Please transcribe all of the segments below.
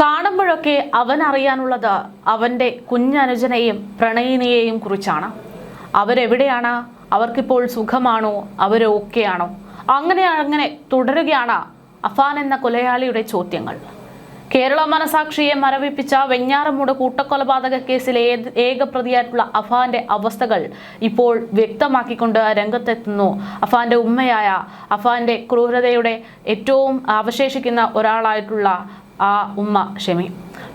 കാണുമ്പോഴൊക്കെ അവൻ അറിയാനുള്ളത് അവൻ്റെ കുഞ്ഞനുജനെയും പ്രണയിനിയെയും കുറിച്ചാണ്. അവരെവിടെയാണ്? അവർക്കിപ്പോൾ സുഖമാണോ? അവരൊക്കെയാണോ? അങ്ങനെ തുടരുകയാണ് അഫാൻ എന്ന കൊലയാളിയുടെ ചോദ്യങ്ങൾ. കേരള മനസാക്ഷിയെ മരവിപ്പിച്ച വെഞ്ഞാറമൂട് കൂട്ടക്കൊലപാതക കേസിലെ ഏക പ്രതിയായിട്ടുള്ള അഫാന്റെ അവസ്ഥകൾ ഇപ്പോൾ വ്യക്തമാക്കിക്കൊണ്ട് രംഗത്തെത്തുന്നു അഫാന്റെ ഉമ്മയായ, അഫാന്റെ ക്രൂരതയുടെ ഏറ്റവും അവശേഷിക്കുന്ന ഒരാളായിട്ടുള്ള ആ ഉമ്മ ഷെമി.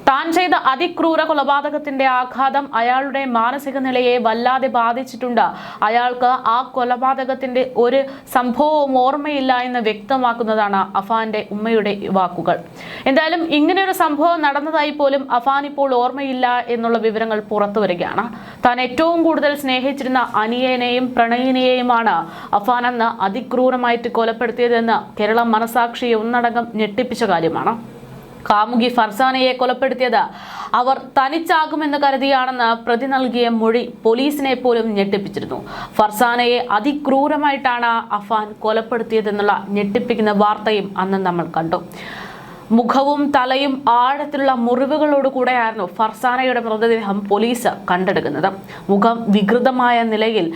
താൻ ചെയ്ത അതിക്രൂര കൊലപാതകത്തിന്റെ ആഘാതം അയാളുടെ മാനസിക നിലയെ വല്ലാതെ ബാധിച്ചിട്ടുണ്ട്. അയാൾക്ക് ആ കൊലപാതകത്തിന്റെ ഒരു സംഭവവും ഓർമ്മയില്ല എന്ന് വ്യക്തമാക്കുന്നതാണ് അഫാന്റെ ഉമ്മയുടെ വാക്കുകൾ. എന്തായാലും ഇങ്ങനെയൊരു സംഭവം നടന്നതായി പോലും അഫാൻ ഇപ്പോൾ ഓർമ്മയില്ല എന്നുള്ള വിവരങ്ങൾ പുറത്തു വരികയാണ്. താൻ ഏറ്റവും കൂടുതൽ സ്നേഹിച്ചിരുന്ന അനിയനെയും പ്രണയിനിയെയുമാണ് അഫാൻ അന്ന് അതിക്രൂരമായിട്ട് കൊലപ്പെടുത്തിയതെന്ന് കേരള മനസാക്ഷിയെ ഒന്നടങ്കം ഞെട്ടിപ്പിച്ച കാര്യമാണ്. കാമുകി ഫർസാനയെ കൊലപ്പെടുത്തിയത് അവർ തനിച്ചാകുമെന്ന് കരുതിയാണെന്ന് പ്രതി നൽകിയ മൊഴി പോലീസിനെ പോലും ഞെട്ടിപ്പിച്ചിരുന്നു. ഫർസാനയെ അതിക്രൂരമായിട്ടാണ് അഫാൻ കൊലപ്പെടുത്തിയതെന്നുള്ള ഞെട്ടിപ്പിക്കുന്ന വാർത്തയും അന്ന് നമ്മൾ കണ്ടു. മുഖവും തലയും ആഴത്തിലുള്ള മുറിവുകളോടുകൂടെയായിരുന്നു ഫർസാനയുടെ മൃതദേഹം പോലീസ് കണ്ടെടുക്കുന്നത്. മുഖം വികൃതമായ നിലയിൽ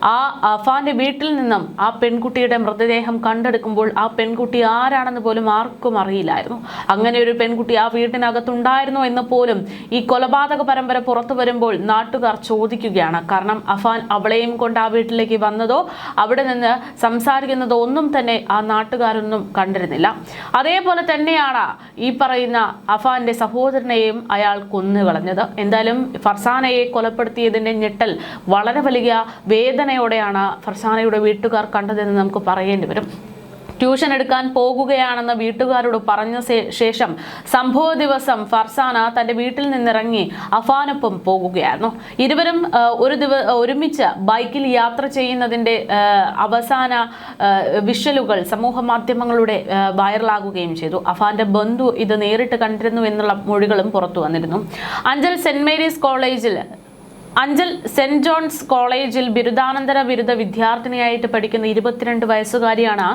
ആ അഫാന്റെ വീട്ടിൽ നിന്നും ആ പെൺകുട്ടിയുടെ മൃതദേഹം കണ്ടെടുക്കുമ്പോൾ ആ പെൺകുട്ടി ആരാണെന്ന് പോലും ആർക്കും അറിയില്ലായിരുന്നു. അങ്ങനെ ഒരു പെൺകുട്ടി ആ വീട്ടിനകത്തുണ്ടായിരുന്നോ എന്ന് പോലും ഈ കൊലപാതക പരമ്പര പുറത്തു വരുമ്പോൾ നാട്ടുകാർ ചോദിക്കുകയാണ്. കാരണം അഫാൻ അവളെയും കൊണ്ട് ആ വീട്ടിലേക്ക് വന്നതോ അവിടെ നിന്ന് സംസാരിക്കുന്നതോ ഒന്നും തന്നെ ആ നാട്ടുകാരൊന്നും കണ്ടിരുന്നില്ല. അതേപോലെ തന്നെയാണ് ഈ പറയുന്ന അഫാന്റെ സഹോദരനെയും അയാൾ കൊന്നുകളഞ്ഞത്. എന്തായാലും ഫർസാനയെ കൊലപ്പെടുത്തിയതിന്റെ ഞെട്ടൽ വളരെ വലിയ വേദനയോടെയാണ് ഫർസാനയുടെ വീട്ടുകാർ കണ്ടതെന്ന് നമുക്ക് പറയേണ്ടി വരും. ട്യൂഷൻ എടുക്കാൻ പോകുകയാണെന്ന് വീട്ടുകാരോട് പറഞ്ഞ ശേഷം സംഭവ ദിവസം ഫർസാന തന്റെ വീട്ടിൽ നിന്നിറങ്ങി അഫാനൊപ്പം പോകുകയായിരുന്നു. ഇരുവരും ഒരുമിച്ച് ബൈക്കിൽ യാത്ര ചെയ്യുന്നതിന്റെ അവസാന വിഷ്വലുകൾ സമൂഹ മാധ്യമങ്ങളുടെ വൈറലാകുകയും ചെയ്തു. അഫാന്റെ ബന്ധു ഇത് നേരിട്ട് കണ്ടിരുന്നു എന്നുള്ള മൊഴികളും പുറത്തു വന്നിരുന്നു. അഞ്ചൽ സെന്റ് ജോൺസ് കോളേജിൽ ബിരുദാനന്തര ബിരുദ വിദ്യാർത്ഥിനിയായിട്ട് പഠിക്കുന്ന 22 വയസ്സുകാരിയാണ്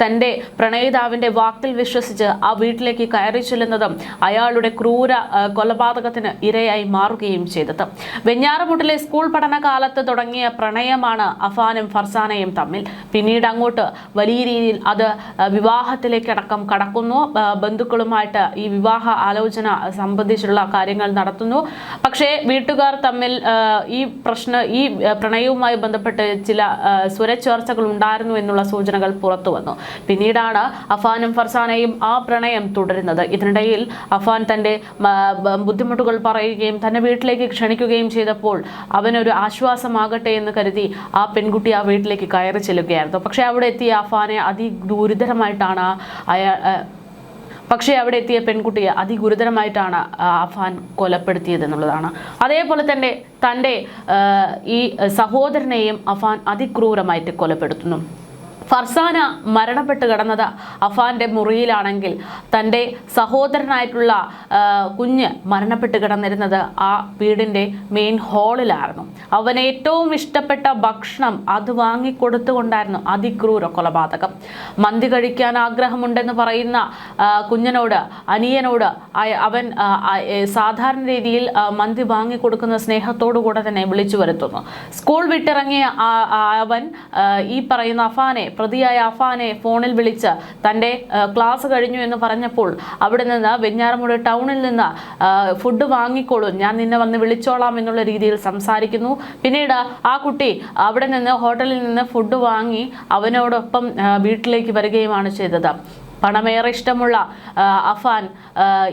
തന്റെ പ്രണയിതാവിന്റെ വാക്കിൽ വിശ്വസിച്ച് ആ വീട്ടിലേക്ക് കയറി ചെല്ലുന്നതും അയാളുടെ ക്രൂര കൊലപാതകത്തിന് ഇരയായി മാറുകയും ചെയ്തത്. വെഞ്ഞാറമൂട്ടിലെ സ്കൂൾ പഠനകാലത്ത് തുടങ്ങിയ പ്രണയമാണ് അഫാനും ഫർസാനയും തമ്മിൽ. പിന്നീട് അങ്ങോട്ട് വലിയ രീതിയിൽ അത് വിവാഹത്തിലേക്കടക്കം കടക്കുന്നു. ബന്ധുക്കളുമായിട്ട് ഈ വിവാഹ ആലോചന സംബന്ധിച്ചുള്ള കാര്യങ്ങൾ നടത്തുന്നു. പക്ഷേ വീട്ടുകാർ തമ്മിൽ ഈ പ്രണയവുമായി ബന്ധപ്പെട്ട് ചില സ്വരച്ചേർച്ചകൾ ഉണ്ടായിരുന്നു എന്നുള്ള സൂചനകൾ പുറത്തു വന്നു. പിന്നീടാണ് അഫാനും ഫർസാനയും ആ പ്രണയം തുടരുന്നത്. ഇതിനിടയിൽ അഫാൻ തന്റെ ബുദ്ധിമുട്ടുകൾ പറയുകയും തന്നെ വീട്ടിലേക്ക് ക്ഷണിക്കുകയും ചെയ്തപ്പോൾ അവനൊരു ആശ്വാസമാകട്ടെ എന്ന് കരുതി ആ പെൺകുട്ടി ആ വീട്ടിലേക്ക് കയറി ചെല്ലുകയായിരുന്നു. പക്ഷെ അവിടെ എത്തിയ അഫാനെ അവിടെ എത്തിയ പെൺകുട്ടിയെ അതിഗുരുതരമായിട്ടാണ് അഫാൻ കൊലപ്പെടുത്തിയതെന്നുള്ളതാണ്. അതേപോലെ തന്നെ തൻ്റെ ഈ സഹോദരനെയും അഫാൻ അതിക്രൂരമായിട്ട് കൊലപ്പെടുത്തുന്നു. ഫർസാന മരണപ്പെട്ട് കിടന്നത് അഫാന്റെ മുറിയിലാണെങ്കിൽ തൻ്റെ സഹോദരനായിട്ടുള്ള കുഞ്ഞ് മരണപ്പെട്ട് കിടന്നിരുന്നത് ആ വീടിൻ്റെ മെയിൻ ഹാളിലായിരുന്നു. അവന് ഏറ്റവും ഇഷ്ടപ്പെട്ട ഭക്ഷണം അത് വാങ്ങിക്കൊടുത്തുകൊണ്ടായിരുന്നു അതിക്രൂര കൊലപാതകം. മന്തി കഴിക്കാൻ ആഗ്രഹമുണ്ടെന്ന് പറയുന്ന കുഞ്ഞിനോട്, അനിയനോട് അവൻ സാധാരണ രീതിയിൽ മന്തി വാങ്ങിക്കൊടുക്കുന്ന സ്നേഹത്തോടുകൂടെ തന്നെ വിളിച്ചു വരുത്തുന്നു. സ്കൂൾ വിട്ടിറങ്ങിയ അവൻ ഈ പറയുന്ന പ്രതിയായ അഫാനെ ഫോണിൽ വിളിച്ച് തൻ്റെ ക്ലാസ് കഴിഞ്ഞു എന്ന് പറഞ്ഞപ്പോൾ അവിടെ നിന്ന് വെഞ്ഞാറമൂട് ടൗണിൽ നിന്ന് ഫുഡ് വാങ്ങിക്കോളൂ, ഞാൻ നിന്നെ വന്ന് വിളിച്ചോളാം എന്നുള്ള രീതിയിൽ സംസാരിക്കുന്നു. പിന്നീട് ആ കുട്ടി അവിടെ നിന്ന് ഹോട്ടലിൽ നിന്ന് ഫുഡ് വാങ്ങി അവനോടൊപ്പം വീട്ടിലേക്ക് വരികയുമാണ് ചെയ്തത്. പണമേറെ ഇഷ്ടമുള്ള അഫാൻ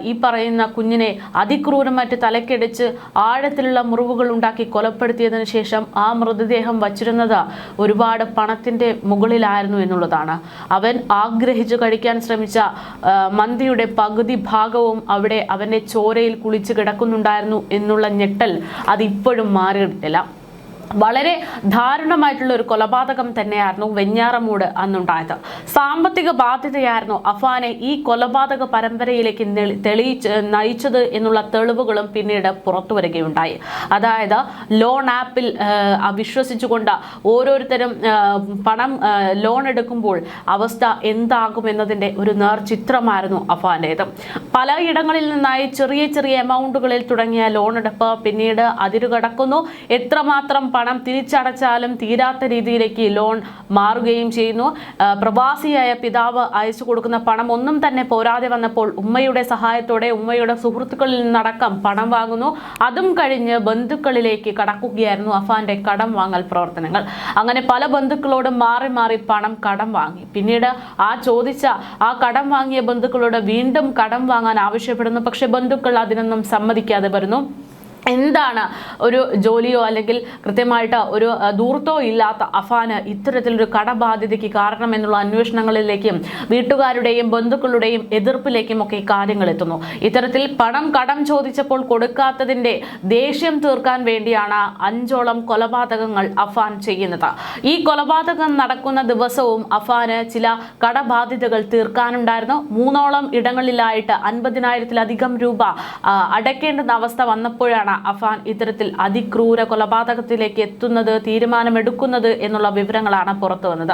ഈ പറയുന്ന കുഞ്ഞിനെ അതിക്രൂരമായിട്ട് തലക്കടിച്ച് ആഴത്തിലുള്ള മുറിവുകൾ ഉണ്ടാക്കി കൊലപ്പെടുത്തിയതിനു ശേഷം ആ മൃതദേഹം വച്ചിരുന്നത് ഒരുപാട് പണത്തിൻ്റെ മുകളിലായിരുന്നു എന്നുള്ളതാണ്. അവൻ ആഗ്രഹിച്ചു കഴിക്കാൻ ശ്രമിച്ച മന്തിയുടെ പകുതി ഭാഗവും അവിടെ അവൻ്റെ ചോരയിൽ കുളിച്ച് കിടക്കുന്നുണ്ടായിരുന്നു എന്നുള്ള ഞെട്ടൽ അതിപ്പോഴും മാറിയിട്ടില്ല. വളരെ ദാരുണമായിട്ടുള്ള ഒരു കൊലപാതകം തന്നെയായിരുന്നു വെഞ്ഞാറമൂട് അന്നുണ്ടായത്. സാമ്പത്തിക ബാധ്യതയായിരുന്നു അഫാനെ ഈ കൊലപാതക പരമ്പരയിലേക്ക് നയിച്ചത് എന്നുള്ള തെളിവുകളും പിന്നീട് പുറത്തു വരികയുണ്ടായി. അതായത് ലോൺ ആപ്പിൽ വിശ്വസിച്ചുകൊണ്ട് ഓരോരുത്തരും പണം ലോൺ എടുക്കുമ്പോൾ അവസ്ഥ എന്താകുമെന്നതിൻ്റെ ഒരു നേർചിത്രമായിരുന്നു അഫാൻ്റേത്. പലയിടങ്ങളിൽ നിന്നായി ചെറിയ ചെറിയ എമൗണ്ടുകളിൽ തുടങ്ങിയ ലോൺ എടുപ്പ് പിന്നീട് അതിരുകടക്കുന്നു. എത്രമാത്രം പണം തിരിച്ചടച്ചാലും തീരാത്ത രീതിയിലേക്ക് ലോൺ മാറുകയും ചെയ്യുന്നു. പ്രവാസിയായ പിതാവ് അയച്ചു കൊടുക്കുന്ന പണം ഒന്നും തന്നെ പോരാതെ വന്നപ്പോൾ ഉമ്മയുടെ സഹായത്തോടെ ഉമ്മയുടെ സുഹൃത്തുക്കളിൽ നിന്നടക്കം പണം വാങ്ങുന്നു. അതും കഴിഞ്ഞ് ബന്ധുക്കളിലേക്ക് കടക്കുകയായിരുന്നു അഫാന്റെ കടം വാങ്ങൽ പ്രവർത്തനങ്ങൾ. അങ്ങനെ പല ബന്ധുക്കളോടും മാറി മാറി പണം കടം വാങ്ങി. പിന്നീട് ആ കടം വാങ്ങിയ ബന്ധുക്കളോട് വീണ്ടും കടം വാങ്ങാൻ ആവശ്യപ്പെടുന്നു. പക്ഷെ ബന്ധുക്കൾ അതിനൊന്നും സമ്മതിക്കാതെ വരുന്നു. എന്താണ് ഒരു ജോലിയോ അല്ലെങ്കിൽ കൃത്യമായിട്ട് ഒരു ദൂർത്തോ ഇല്ലാത്ത അഫാന് ഇത്തരത്തിലൊരു കടബാധ്യതയ്ക്ക് കാരണമെന്നുള്ള അന്വേഷണങ്ങളിലേക്കും വീട്ടുകാരുടെയും ബന്ധുക്കളുടെയും എതിർപ്പിലേക്കും ഒക്കെ കാര്യങ്ങൾ എത്തുന്നു. ഇത്തരത്തിൽ പണം കടം ചോദിച്ചപ്പോൾ കൊടുക്കാത്തതിൻ്റെ ദേഷ്യം തീർക്കാൻ വേണ്ടിയാണ് 5ഓളം കൊലപാതകങ്ങൾ അഫാൻ ചെയ്യുന്നത്. ഈ കൊലപാതകം നടക്കുന്ന ദിവസവും അഫാന് ചില കടബാധ്യതകൾ തീർക്കാനുണ്ടായിരുന്നു. 3ഓളം ഇടങ്ങളിലായിട്ട് 50,000-ലധികം രൂപ അടയ്ക്കേണ്ടുന്ന അവസ്ഥ വന്നപ്പോഴാണ് അഫാൻ ഇത്തരത്തിൽ അതിക്രൂര കൊലപാതകത്തിലേക്ക് എത്തുന്നത്, തീരുമാനമെടുക്കുന്നത് എന്നുള്ള വിവരങ്ങളാണ് പുറത്തു വന്നത്.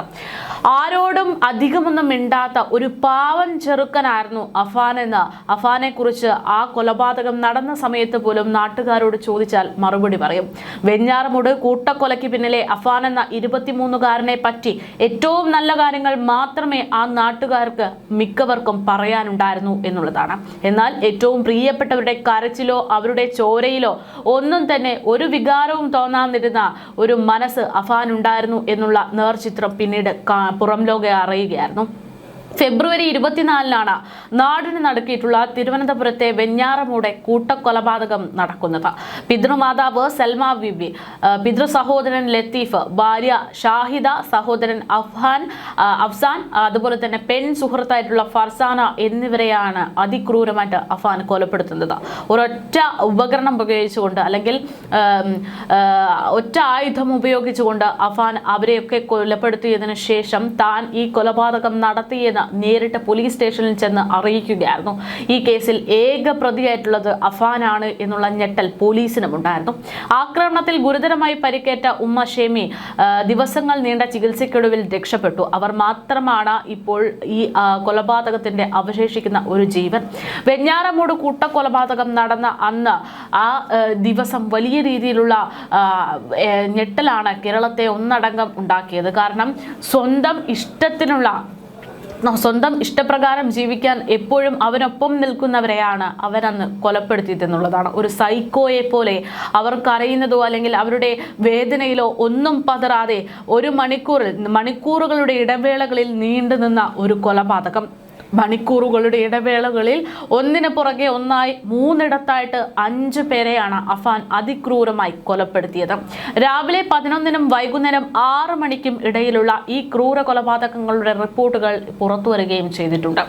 ആരോടും അധികമൊന്നും മിണ്ടാത്ത ഒരു പാവം ചെറുക്കനായിരുന്നു അഫാൻ എന്ന് അഫാനെ കുറിച്ച് ആ കൊലപാതകം നടന്ന സമയത്ത് പോലും നാട്ടുകാരോട് ചോദിച്ചാൽ മറുപടി പറയും. വെഞ്ഞാറമൂട് കൂട്ടക്കൊലയ്ക്ക് പിന്നിലെ അഫാൻ എന്ന 23-കാരനെ പറ്റി ഏറ്റവും നല്ല കാര്യങ്ങൾ മാത്രമേ ആ നാട്ടുകാർക്ക് മിക്കവർക്കും പറയാനുണ്ടായിരുന്നു എന്നുള്ളതാണ്. എന്നാൽ ഏറ്റവും പ്രിയപ്പെട്ടവരുടെ കരച്ചിലോ അവരുടെ ചോരയിലോ ഒന്നും തന്നെ ഒരു വികാരവും തോന്നാതിരുന്ന ഒരു മനസ്സ് അഫാൻ ഉണ്ടായിരുന്നു എന്നുള്ള നേർചിത്രം പിന്നീട് പുറം ലോകം അറിയുകയായിരുന്നു. ഫെബ്രുവരി 24-നാണ് നാടിന് നടക്കിയിട്ടുള്ള തിരുവനന്തപുരത്തെ വെഞ്ഞാറമൂടെ കൂട്ടക്കൊലപാതകം നടക്കുന്നത്. പിതൃമാതാവ് സൽമ ബിബി, പിതൃ സഹോദരൻ ലത്തീഫ്, ഭാര്യ ഷാഹിദ, സഹോദരൻ അഫ്സാൻ, അതുപോലെ തന്നെ പെൺ സുഹൃത്തായിട്ടുള്ള ഫർസാന എന്നിവരെയാണ് അതിക്രൂരമായിട്ട് അഫാൻ കൊലപ്പെടുത്തുന്നത്. ഒരൊറ്റ ഉപകരണം ഉപയോഗിച്ചുകൊണ്ട് അല്ലെങ്കിൽ ഒറ്റ ആയുധം ഉപയോഗിച്ചുകൊണ്ട് അഫാൻ അവരെയൊക്കെ കൊലപ്പെടുത്തിയതിനു ശേഷം താൻ ഈ കൊലപാതകം നടത്തിയെന്ന് നേരിട്ട് പോലീസ് സ്റ്റേഷനിൽ ചെന്ന് അറിയിക്കുകയായിരുന്നു. ഈ കേസിൽ ഏക പ്രതിയായിട്ടുള്ളത് അഫാനാണ് എന്നുള്ള ഞെട്ടൽ പോലീസിനും ഉണ്ടായിരുന്നു. ആക്രമണത്തിൽ ഗുരുതരമായി പരിക്കേറ്റ ഉമ്മ ഷെമി ദിവസങ്ങൾ നീണ്ട ചികിത്സയ്ക്കൊടുവിൽ രക്ഷപ്പെട്ടു. അവർ മാത്രമാണ് ഇപ്പോൾ ഈ കൊലപാതകത്തിന്റെ അവശേഷിക്കുന്ന ഒരു ജീവൻ. വെഞ്ഞാറമൂട് കൂട്ടക്കൊലപാതകം നടന്ന അന്ന് ആ ദിവസം വലിയ രീതിയിലുള്ള ഞെട്ടലാണ് കേരളത്തെ ഒന്നടങ്കം ഉണ്ടാക്കിയത്. കാരണം സ്വന്തം ഇഷ്ടപ്രകാരം ജീവിക്കാൻ എപ്പോഴും അവനൊപ്പം നിൽക്കുന്നവരെയാണ് അവരന്ന് കൊലപ്പെടുത്തിയതെന്നുള്ളതാണ്. ഒരു സൈക്കോയെ പോലെ അവർക്കറിയുന്നതോ അല്ലെങ്കിൽ അവരുടെ വേദനയിലോ ഒന്നും പതറാതെ മണിക്കൂറുകളുടെ ഇടവേളകളിൽ നീണ്ടു നിന്ന ഒരു കൊലപാതകം. മണിക്കൂറുകളുടെ ഇടവേളകളിൽ ഒന്നിന് പുറകെ ഒന്നായി 3ഇടത്തായിട്ട് 5 പേരെയാണ് അഫാൻ അതിക്രൂരമായി കൊലപ്പെടുത്തിയത്. രാവിലെ 11-നും വൈകുന്നേരം 6 മണിക്കും ഇടയിലുള്ള ഈ ക്രൂര കൊലപാതകങ്ങളുടെ റിപ്പോർട്ടുകൾ പുറത്തു വരികയും ചെയ്തിട്ടുണ്ട്.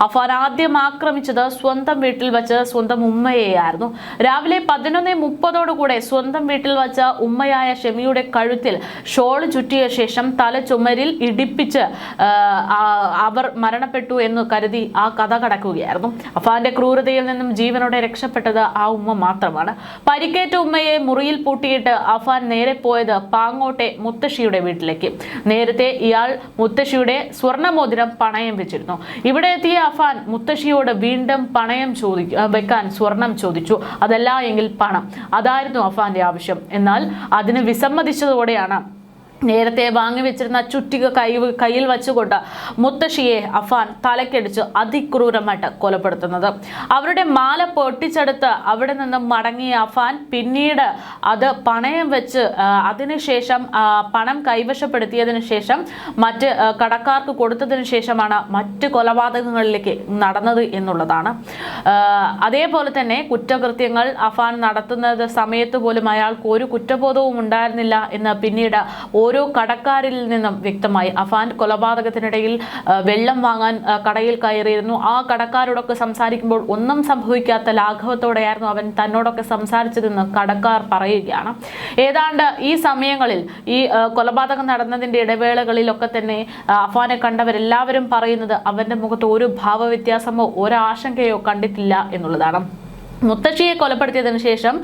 അഫാൻ ആദ്യം ആക്രമിച്ചത് സ്വന്തം വീട്ടിൽ വച്ച് സ്വന്തം ഉമ്മയെയായിരുന്നു. രാവിലെ 11:30 സ്വന്തം വീട്ടിൽ വച്ച ഉമ്മയായ ഷെമിയുടെ കഴുത്തിൽ ഷോൾ ചുറ്റിയ ശേഷം തല ചുമരിൽ ഇടിപ്പിച്ച് അവർ മരണപ്പെട്ടു എന്ന് കരുതി ആ കഥ കടക്കുകയായിരുന്നു. അഫാന്റെ ക്രൂരതയിൽ നിന്നും ജീവനോടെ രക്ഷപ്പെട്ടത് ആ ഉമ്മ മാത്രമാണ്. പരിക്കേറ്റ ഉമ്മയെ മുറിയിൽ പൂട്ടിയിട്ട് അഫാൻ നേരെ പോയത് പാങ്ങോട്ടെ മുത്തശ്ശിയുടെ വീട്ടിലേക്ക്. നേരത്തെ ഇയാൾ മുത്തശ്ശിയുടെ സ്വർണ്ണമോതിരം പണയം വെച്ചിരുന്നു. ഇവിടെ എത്തിയ അഫാൻ മുത്തശ്ശിയോട് വീണ്ടും പണയം വെക്കാൻ സ്വർണം ചോദിച്ചു. അതല്ല എങ്കിൽ പണം. അതായിരുന്നു അഫാന്റെ ആവശ്യം. എന്നാൽ അതിന് വിസമ്മതിച്ചതോടെയാണ് നേരത്തെ വാങ്ങിവെച്ചിരുന്ന ചുറ്റിക കയ്യിൽ വച്ചുകൊണ്ട് മുത്തശ്ശിയെ അഫാൻ തലക്കടിച്ച് അതിക്രൂരമായിട്ട് കൊലപ്പെടുത്തുന്നത്. അവരുടെ മാല പൊട്ടിച്ചെടുത്ത് അവിടെ നിന്ന് മടങ്ങിയ അഫാൻ പിന്നീട് അത് പണയം വെച്ച് അതിനുശേഷം പണം കൈവശപ്പെടുത്തിയതിനു ശേഷം മറ്റ് കടക്കാർക്ക് കൊടുത്തതിനു ശേഷമാണ് മറ്റ് കൊലപാതകങ്ങളിലേക്ക് നടന്നത് എന്നുള്ളതാണ്. അതേപോലെ തന്നെ കുറ്റകൃത്യങ്ങൾ അഫാൻ നടത്തുന്നത് സമയത്ത് പോലും അയാൾക്ക് ഒരു കുറ്റബോധവും ഉണ്ടായിരുന്നില്ല എന്ന് പിന്നീട് ഓരോ കടക്കാരിൽ നിന്നും വ്യക്തമായി. അഫാൻ കൊലപാതകത്തിനിടയിൽ വെള്ളം വാങ്ങാൻ കടയിൽ കയറിയിരുന്നു. ആ കടക്കാരോടൊക്കെ സംസാരിക്കുമ്പോൾ ഒന്നും സംഭവിക്കാത്ത ലാഘവത്തോടെയായിരുന്നു അവൻ തന്നോടൊക്കെ സംസാരിച്ചതെന്ന് കടക്കാർ പറയുകയാണ്. ഏതാണ്ട് ഈ സമയങ്ങളിൽ ഈ കൊലപാതകം നടന്നതിന്റെ ഇടവേളകളിലൊക്കെ തന്നെ അഫാനെ കണ്ടവരെല്ലാവരും പറയുന്നത് അവന്റെ മുഖത്ത് ഒരു ഭാവവ്യത്യാസമോ ഒരാശങ്കയോ കണ്ടിട്ടില്ല എന്നുള്ളതാണ്. മുത്തശ്ശിയെ കൊലപ്പെടുത്തിയതിനു ശേഷം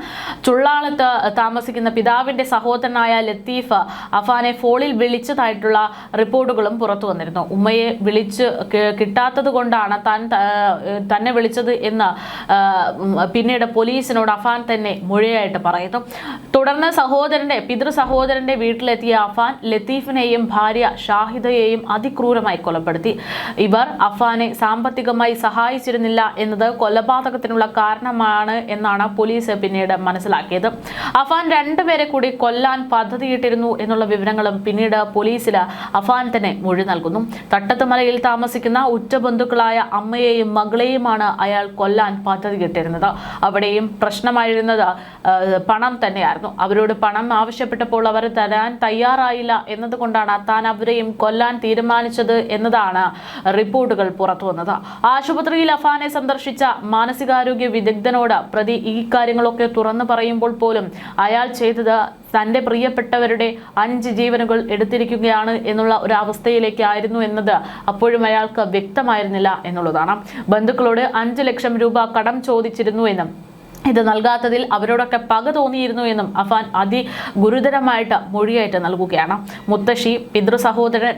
ചുള്ളാളത്ത് താമസിക്കുന്ന പിതാവിന്റെ സഹോദരനായ ലത്തീഫ് അഫാനെ ഫോണിൽ വിളിച്ചതായിട്ടുള്ള റിപ്പോർട്ടുകളും പുറത്തു വന്നിരുന്നു. ഉമ്മയെ വിളിച്ച് കിട്ടാത്തത് കൊണ്ടാണ് തന്നെ വിളിച്ചത് എന്ന് പിന്നീട് പോലീസിനോട് അഫാൻ തന്നെ മൊഴിയായിട്ട് പറയുന്നു. തുടർന്ന് പിതൃ സഹോദരന്റെ വീട്ടിലെത്തിയ അഫാൻ ലത്തീഫിനെയും ഭാര്യ ഷാഹിദയെയും അതിക്രൂരമായി കൊലപ്പെടുത്തി. ഇവർ അഫാനെ സാമ്പത്തികമായി സഹായിച്ചിരുന്നില്ല എന്നത് കൊലപാതകത്തിനുള്ള കാരണമാണ് എന്നാണ് പോലീസ് പിന്നീട് മനസ്സിലാക്കിയത്. അഫാൻ രണ്ടുപേരെ കൂടി കൊല്ലാൻ പദ്ധതിയിട്ടിരുന്നു എന്നുള്ള വിവരങ്ങളും പിന്നീട് പോലീസില് അഫാൻ തന്നെ മൊഴി നൽകുന്നു. തട്ടത്തുമലയിൽ താമസിക്കുന്ന ഉറ്റ ബന്ധുക്കളായ അമ്മയെയും മകളെയുമാണ് അയാൾ കൊല്ലാൻ പദ്ധതിയിട്ടിരുന്നത്. അവിടെയും പ്രശ്നമായിരുന്നത് പണം തന്നെയായിരുന്നു. അവരോട് പണം ആവശ്യപ്പെട്ടപ്പോൾ അവർ തരാൻ തയ്യാറായില്ല എന്നതുകൊണ്ടാണ് താൻ അവരെയും കൊല്ലാൻ തീരുമാനിച്ചത് എന്നതാണ് റിപ്പോർട്ടുകൾ പുറത്തു വന്നത്. ആശുപത്രിയിൽ അഫാനെ സന്ദർശിച്ച മാനസികാരോഗ്യ വിദഗ്ധനോട് പ്രതി ഈ കാര്യങ്ങളൊക്കെ തുറന്നു പറയുമ്പോൾ പോലും അയാൾ ചെയ്തത് തന്റെ പ്രിയപ്പെട്ടവരുടെ 5 ജീവനുകൾ എടുത്തിരിക്കുകയാണ് എന്നുള്ള ഒരു അവസ്ഥയിലേക്കായിരുന്നു എന്നത് അപ്പോഴും അയാൾക്ക് വ്യക്തമായിരുന്നില്ല എന്നുള്ളതാണ്. ബന്ധുക്കളോട് 5 ലക്ഷം രൂപ കടം ചോദിച്ചിരുന്നു എന്നും ഇത് നൽകാത്തതിൽ അവരോടൊക്കെ പക തോന്നിയിരുന്നു എന്നും അഫാൻ അതിഗുരുതരമായിട്ട് മൊഴിയായിട്ട് നൽകുകയാണ്. മുത്തശ്ശി, പിതൃ സഹോദരൻ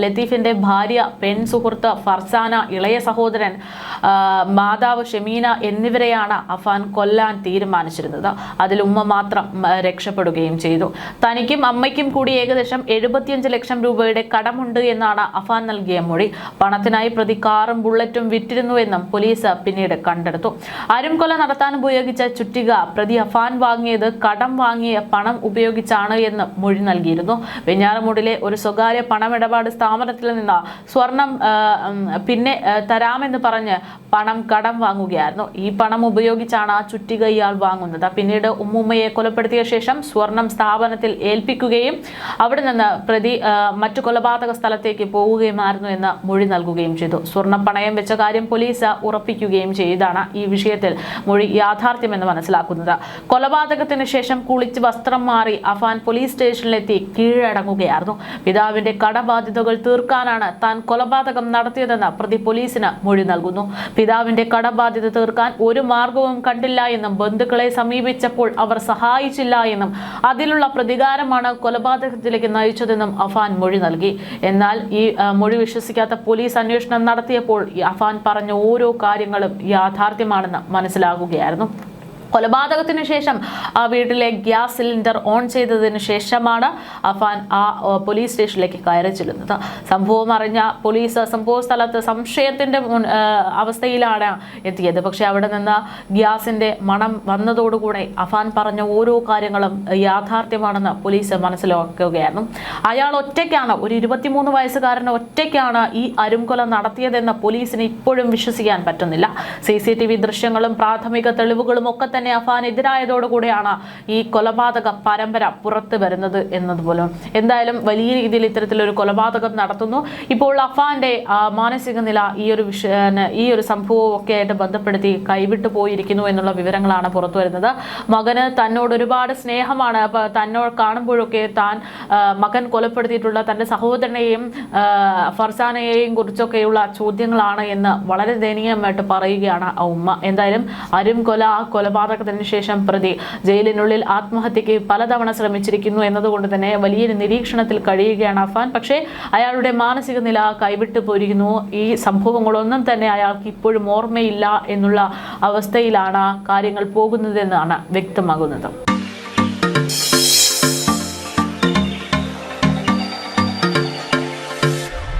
ലത്തീഫിന്റെ ഭാര്യ, പെൺ സുഹൃത്ത് ഫർസാന, ഇളയ സഹോദരൻ മാതാവ് ഷെമീന എന്നിവരെയാണ് അഫാൻ കൊല്ലാൻ തീരുമാനിച്ചിരുന്നത്. അതിൽ ഉമ്മ മാത്രം രക്ഷപ്പെടുകയും ചെയ്തു. തനിക്കും അമ്മയ്ക്കും കൂടി ഏകദേശം 75 ലക്ഷം രൂപയുടെ കടമുണ്ട് എന്നാണ് അഫാൻ നൽകിയ മൊഴി. പണത്തിനായി പ്രതി കാറും ബുള്ളറ്റും വിറ്റിരുന്നു എന്നും പോലീസ് പിന്നീട് കണ്ടെടുത്തു. അരുംകൊല നടത്താൻ ഉപയോഗിച്ച ചുറ്റിക പ്രതി അഫാൻ വാങ്ങിയത് കടം വാങ്ങിയ പണം ഉപയോഗിച്ചാണ് എന്ന് മൊഴി നൽകിയിരുന്നു. വെഞ്ഞാറമൂടിലെ ഒരു സ്വകാര്യ പണമിടപാട് സ്ഥാപനത്തിൽ നിന്ന് സ്വർണം പിന്നെ തരാമെന്ന് പറഞ്ഞ് പണം കടം വാങ്ങുകയായിരുന്നു. ഈ പണം ഉപയോഗിച്ചാണ് ആ ചുറ്റിക ഇയാൾ വാങ്ങുന്നത്. പിന്നീട് ഉമ്മുമ്മയെ കൊലപ്പെടുത്തിയ ശേഷം സ്വർണം സ്ഥാപനത്തിൽ ഏൽപ്പിക്കുകയും അവിടെ നിന്ന് പ്രതി മറ്റു കൊലപാതക സ്ഥലത്തേക്ക് പോവുകയുമായിരുന്നു എന്ന് മൊഴി നൽകുകയും ചെയ്തു. സ്വർണം പണയം വെച്ച കാര്യം പോലീസ് ഉറപ്പിക്കുകയും ചെയ്താണ് ഈ വിഷയത്തിൽ മൊഴി യാഥാർത്ഥ്യമെന്ന് മനസ്സിലാക്കുന്നത്. കൊലപാതകത്തിന് ശേഷം കുളിച്ച് വസ്ത്രം മാറി അഫാൻ പോലീസ് സ്റ്റേഷനിലെത്തി കീഴടങ്ങുകയായിരുന്നു. പിതാവിന്റെ കടബാധ്യതകൾ തീർക്കാനാണ് താൻ കൊലപാതകം നടത്തിയതെന്ന് പ്രതി പോലീസിന് മൊഴി നൽകുന്നു. പിതാവിന്റെ കടബാധ്യത തീർക്കാൻ ഒരു മാർഗവും കണ്ടില്ല എന്നും ബന്ധുക്കളെ സമീപിച്ചപ്പോൾ അവർ സഹായിച്ചില്ല എന്നും അതിലുള്ള പ്രതികാരമാണ് കൊലപാതകത്തിലേക്ക് നയിച്ചതെന്നും അഫാൻ മൊഴി നൽകി. എന്നാൽ ഈ മൊഴി വിശ്വസിക്കാത്ത പോലീസ് അന്വേഷണം നടത്തിയപ്പോൾ അഫാൻ പറഞ്ഞ ഓരോ കാര്യങ്ങളും യാഥാർത്ഥ്യമാണെന്ന് മനസ്സിലാകുകയായിരുന്നു. കൊലപാതകത്തിന് ശേഷം ആ വീട്ടിലെ ഗ്യാസ് സിലിണ്ടർ ഓൺ ചെയ്തതിന് ശേഷമാണ് അഫാൻ പോലീസ് സ്റ്റേഷനിലേക്ക് കയറി ചെല്ലുന്നത്. സംഭവം അറിഞ്ഞ പോലീസ് സംഭവ സ്ഥലത്ത് സംശയത്തിന്റെ അവസ്ഥയിലാണ് എത്തിയത്. പക്ഷെ അവിടെ നിന്ന് ഗ്യാസിന്റെ മണം വന്നതോടുകൂടെ അഫാൻ പറഞ്ഞ ഓരോ കാര്യങ്ങളും യാഥാർത്ഥ്യമാണെന്ന് പോലീസ് മനസ്സിലാക്കുകയായിരുന്നു. അയാൾ ഒറ്റയ്ക്കാണ്, ഒരു 23 വയസ്സുകാരന് ഒറ്റയ്ക്കാണ് ഈ അരുംകൊല നടത്തിയതെന്ന് പോലീസിന് ഇപ്പോഴും വിശ്വസിക്കാൻ പറ്റുന്നില്ല. CCTV ദൃശ്യങ്ങളും പ്രാഥമിക തെളിവുകളും ഒക്കെ അഫാനെതിരായതോടുകൂടിയാണ് ഈ കൊലപാതക പരമ്പര പുറത്തു വരുന്നത് എന്നതുപോലും. എന്തായാലും വലിയ രീതിയിൽ ഇത്തരത്തിലൊരു കൊലപാതകം നടത്തുന്നു. ഇപ്പോൾ അഫാന്റെ മാനസിക നില ഈ ഒരു സംഭവവും ഒക്കെ ആയിട്ട് ബന്ധപ്പെടുത്തി കൈവിട്ടു പോയിരിക്കുന്നു എന്നുള്ള വിവരങ്ങളാണ് പുറത്തു വരുന്നത്. മകന് തന്നോട് ഒരുപാട് സ്നേഹമാണ്. തന്നോട് കാണുമ്പോഴൊക്കെ താൻ മകൻ കൊലപ്പെടുത്തിയിട്ടുള്ള തന്റെ സഹോദരനെയും ഫർസാനയെയും കുറിച്ചൊക്കെയുള്ള ചോദ്യങ്ങളാണ് എന്ന് വളരെ ദയനീയമായിട്ട് പറയുകയാണ് ആ ഉമ്മ. എന്തായാലും കൊലപാതകത്തിന് ശേഷം പ്രതി ജയിലിനുള്ളിൽ ആത്മഹത്യക്ക് പലതവണ ശ്രമിച്ചിരിക്കുന്നു എന്നതുകൊണ്ട് തന്നെ വലിയൊരു നിരീക്ഷണത്തിൽ കഴിയുകയാണ് അഫാൻ. പക്ഷേ അയാളുടെ മാനസിക നില കൈവിട്ടു പോയിരിക്കുന്നു. ഈ സംഭവങ്ങളൊന്നും തന്നെ അയാൾക്ക് ഇപ്പോഴും ഓർമ്മയില്ല എന്നുള്ള അവസ്ഥയിലാണ് കാര്യങ്ങൾ പോകുന്നതെന്നാണ് വ്യക്തമാകുന്നത്.